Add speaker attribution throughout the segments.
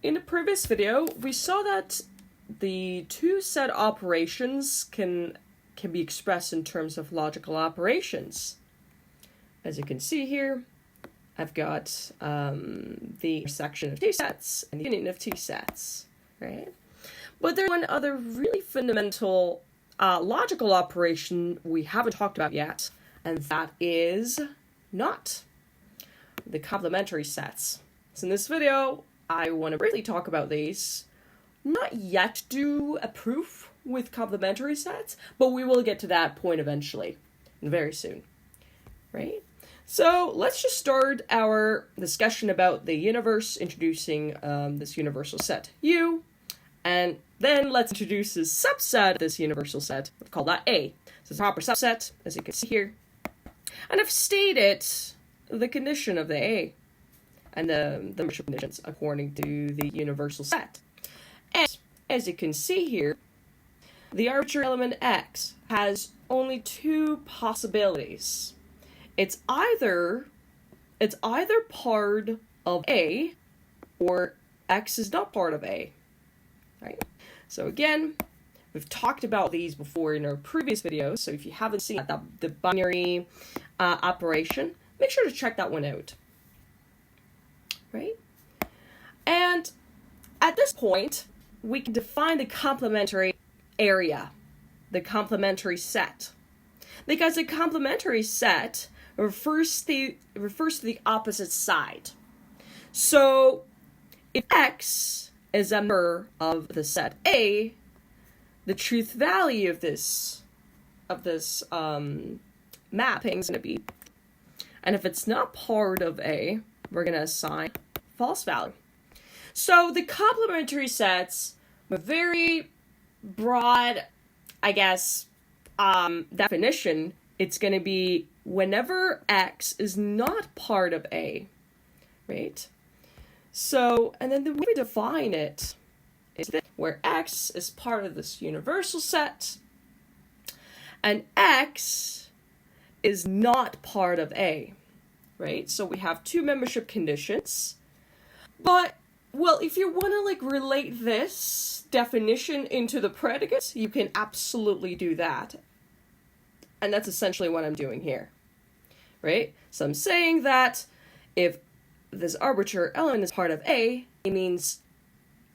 Speaker 1: In the previous video, we saw that the two set operations can be expressed in terms of logical operations. As you can see here, I've got the intersection of two sets and the union of two sets, right? But there's one other really fundamental logical operation we haven't talked about yet, and that is not the complementary sets. So in this video, I want to briefly talk about these. Not yet do a proof with complementary sets, but we will get to that point eventually, very soon, right? So let's just start our discussion about the universe, introducing this universal set U, and then let's introduce a subset of this universal set. We'll call that A. So it's a proper subset, as you can see here. And I've stated the condition of the A and the membership conditions according to the universal set. And as you can see here, the arbitrary element X has only two possibilities. It's either part of A or X is not part of A, right? So again, we've talked about these before in our previous videos, so if you haven't seen the binary operation, make sure to check that one out, right? And at this point, we can define the complementary area, the complementary set, because the complementary set refers to the opposite side. So if X is a member of the set A, the truth value of this mapping is going to be, and if it's not part of A, we're going to assign false value. So the complementary sets, a very broad, I guess, definition, it's going to be whenever X is not part of A, right? So, and then the way we define it is that where X is part of this universal set and X is not part of A, right? So we have two membership conditions. But, well, if you want to relate this definition into the predicates, you can absolutely do that. And that's essentially what I'm doing here, right? So I'm saying that if this arbitrary element is part of A, it means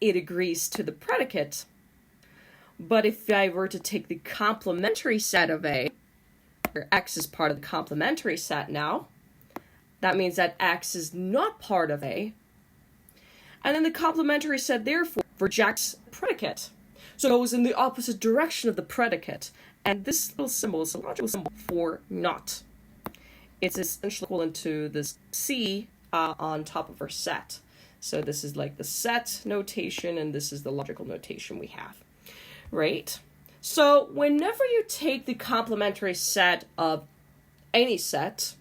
Speaker 1: it agrees to the predicate. But if I were to take the complementary set of A, where X is part of the complementary set now, that means that X is not part of A. And then the complementary set, therefore, rejects the predicate. So it goes in the opposite direction of the predicate. And this little symbol is a logical symbol for not. It's essentially equivalent to this C on top of our set. So this is like the set notation, and this is the logical notation we have, right? So whenever you take the complementary set of any set,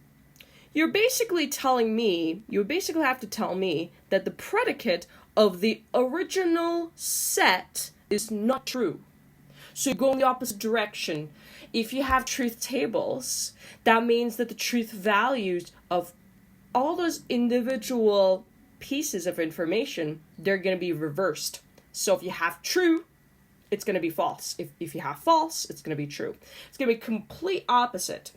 Speaker 1: you basically have to tell me that the predicate of the original set is not true. So you go in the opposite direction. If you have truth tables, that means that the truth values of all those individual pieces of information, they're going to be reversed. So if you have true, it's going to be false. If you have false, it's going to be true. It's going to be complete opposite.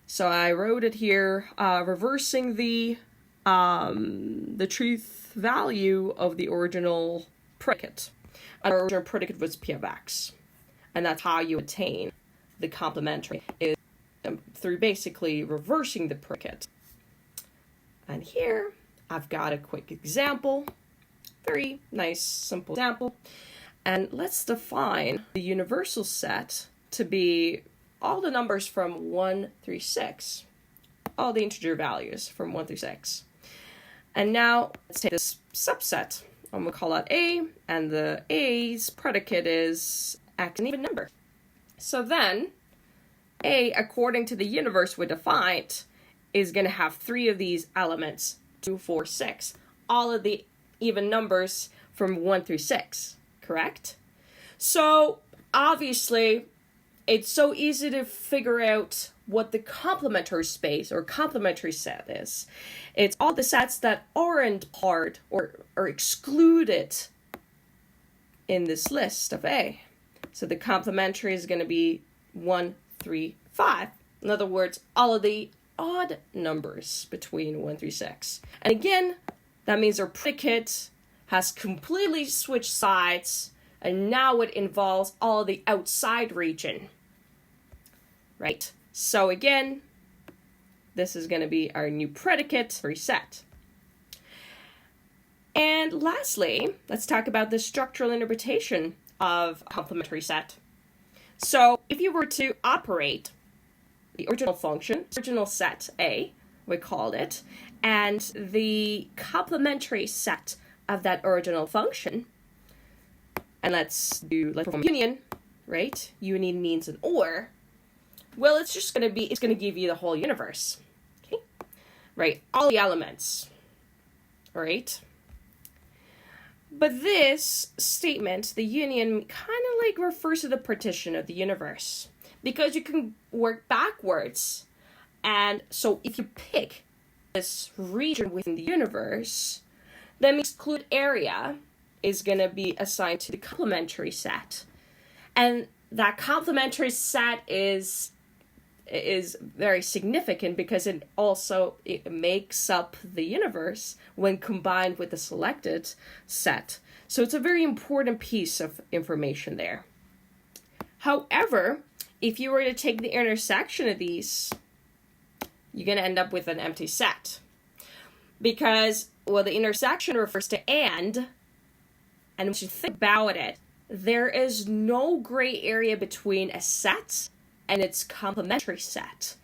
Speaker 1: So I wrote it here, reversing the truth value of the original predicate. And our original predicate was P of X. And that's how you attain the complementary, is through basically reversing the predicate. And here, I've got a quick example. Very nice, simple example. And let's define the universal set to be all the numbers from 1 through 6. All the integer values from 1 through 6. And now, let's take this subset. I'm going to call that A, and the A's predicate is X, an even number. So then, A, according to the universe we defined, is going to have 3 of these elements, 2, 4, 6. All of the even numbers from 1 through 6, correct? So, obviously, it's so easy to figure out what the complementary space or complementary set is. It's all the sets that aren't part or are excluded in this list of A. So the complementary is going to be 1, 3, 5. In other words, all of the odd numbers between 1 through 6. And again, that means our predicate has completely switched sides, and now it involves all of the outside region. Right? So again, this is going to be our new predicate reset. And lastly, let's talk about the structural interpretation of a complementary set. So if you were to operate the original function, original set A, we called it, and the complementary set of that original function, and let's perform union, right? Union means an OR. Well, it's going to give you the whole universe, okay? Right, all the elements, all right? But this statement, the union, kind of refers to the partition of the universe, because you can work backwards. And so if you pick this region within the universe, then the excluded area is going to be assigned to the complementary set. And that complementary set is very significant because it makes up the universe when combined with the selected set. So it's a very important piece of information there. However, if you were to take the intersection of these, you're going to end up with an empty set. Because, well, the intersection refers to and when you think about it, there is no gray area between a set and its complementary set.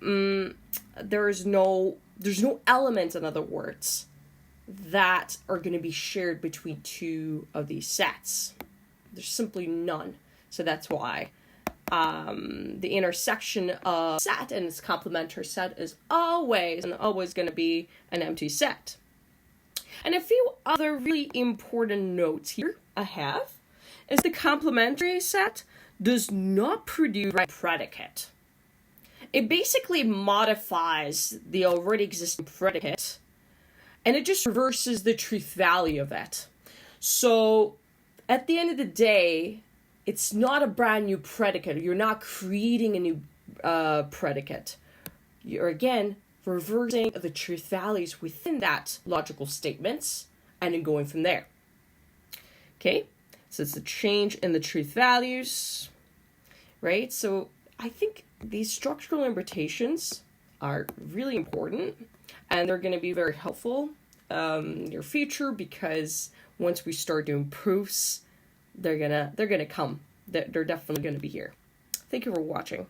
Speaker 1: There's no elements, in other words, that are going to be shared between two of these sets. There's simply none. So that's why the intersection of set and its complementary set is always going to be an empty set. And a few other really important notes here I have is the complementary set does not produce a predicate. It basically modifies the already existing predicate, and it just reverses the truth value of it. So at the end of the day, it's not a brand new predicate. You're not creating a new predicate. You're, again, reversing the truth values within that logical statements and then going from there. Okay? So it's a change in the truth values, right? So I think these structural interpretations are really important, and they're going to be very helpful in your future, because once we start doing proofs, they're gonna come. They're definitely going to be here. Thank you for watching.